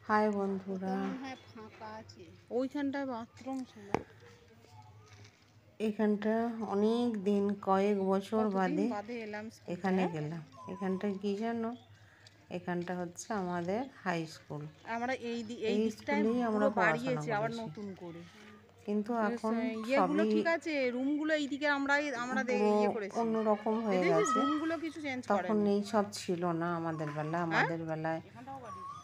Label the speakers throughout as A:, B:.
A: High বন্ধুরা,
B: ওইখানটায় bathroom ছিল।
A: এখানটা অনেক দিন, কয়েক বছর বাদে
B: এলাম
A: এখানে গেলাম। এখানটা কি জানো, এখানটা হচ্ছে আমাদের হাই স্কুল।
B: আমরা এই
A: স্কুলেই আমরা পড়াশোনা
B: আবার
A: করেছি,
B: নতুন করে।
A: কিন্তু এখন
B: ইয়েগুলো
A: সবই
B: ঠিক আছে, রুমগুলো এইদিকে আমরা
A: পুরো
B: ইয়ে করেছি।
A: অন্যরকম হয়ে গেছে।
B: রুমগুলো কিছু চেঞ্জ
A: তখন
B: করেনি।
A: এই সব ছিল না আমাদের বেলায়।
B: হ্যাঁ?
A: আমাদের বেলায়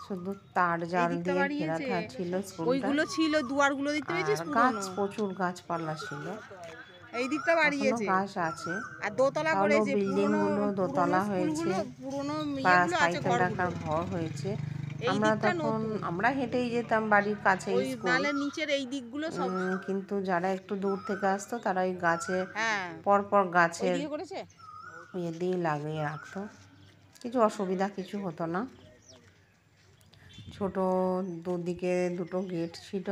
A: শুধু তার জাল
B: দিকটা
A: দিয়ে ঘেরা
B: বাড়িয়েছে।
A: ছিল স্কুলটা,
B: ওইগুলো ছিল, দুয়ারগুলো দেখতে পেয়েছিস
A: আর গাছ,
B: পুরনো।
A: প্রচুর গাছপালা ছিল।
B: এই দিকটা
A: এখনো
B: বাড়িয়েছে।
A: গাছ আছে,
B: আর দোতলা
A: তাহলে
B: করেছে,
A: বিল্ডিং গুলো দোতলা হয়েছে
B: পুরনো
A: বা
B: ইয়েগুলো আছে,
A: সাইকেল
B: ঘরগুলো।
A: রাখার ঘর হয়েছে।
B: এই
A: আমরা
B: দিকটা
A: তখন
B: নতুন।
A: আমরা হেঁটেই যেতাম, বাড়ির কাছেই
B: ওই
A: স্কুল।
B: নালের নিচের এই দিকগুলো সব
A: কিন্তু যারা একটু দূর থেকে আসতো তারা ওই গাছে,
B: হ্যাঁ
A: পরপর গাছের
B: ওইদিকে করেছে।
A: ইয়ে দিয়ে লাগিয়ে রাখতো। কিছু অসুবিধা কিছু হতো না। ছোট দুদিকে দুটো গেট ছিল।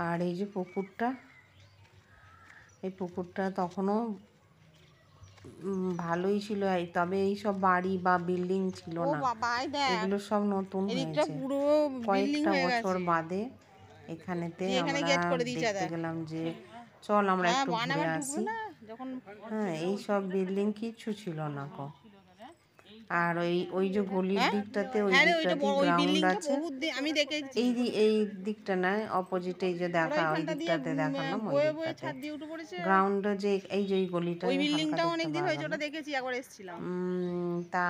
A: আর এই যে পুকুরটা, এই পুকুরটা তখনও ভালোই ছিল, তবে এই সব বাড়ি বা বিল্ডিং ছিল
B: ও
A: না।
B: বাবা, এই দেখ
A: এগুলো সব নতুন
B: এদিকটা
A: হয়েছে
B: পুরো বিল্ডিং
A: কয়েকটা
B: হয়ে
A: বছর
B: গেছে।
A: বাদে। এখানেতে
B: এখানে
A: আমরা
B: গেট করে দিয়েছে
A: দেখতে
B: দেখ।
A: গেলাম যে চল আমরা
B: হ্যাঁ,
A: একটু ঘুরে
B: আবার ঢুকবে
A: আসি।
B: না যখন।
A: হ্যাঁ, এই সব বিল্ডিং কিচ্ছু ছিল না কো। আর ওই যে গলির
B: হ্যাঁ
A: দিকটাতে, ওই
B: হ্যাঁ রে, ওইটা
A: দিকটাতে
B: বড়, ওই
A: গ্রাউন্ড
B: বিল্ডিংটা
A: আছে।
B: বহুত আমি দেখেছি।
A: এই দিকটা নয়, অপোজিটে এই যে
B: ওরা
A: দেখা, ওই
B: ওইখানটা দিয়ে
A: দিকটাতে দেখালাম, ওই
B: বয়ে বয়ে
A: দিকটাতে
B: ছাদ দিয়ে উঠে পড়েছে।
A: গ্রাউন্ড, যে এই যে ওই গলিটা
B: ওই
A: হালকা
B: বিল্ডিংটাও
A: দেখতে
B: অনেকদিন
A: পাওয়া
B: হয়েছে,
A: গেল।
B: ওটা দেখেছি, একবার এসেছিলাম।
A: তা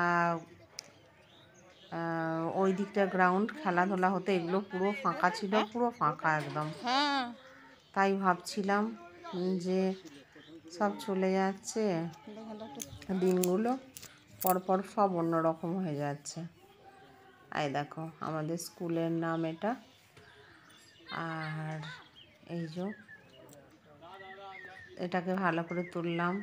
A: ওই দিকটা গ্রাউন্ড, খেলাধুলা হতো। এগুলো পুরো ফাঁকা ছিল,
B: হ্যাঁ
A: পুরো ফাঁকা একদম।
B: হ্যাঁ
A: তাই ভাবছিলাম যে সব চলে যাচ্ছে দিনগুলো, পরপর সব অন্যরকম হয়ে যাচ্ছে। এই দেখো আমাদের স্কুলের নাম এটা। আর এই যে এটাকে ভালো করে তুললাম।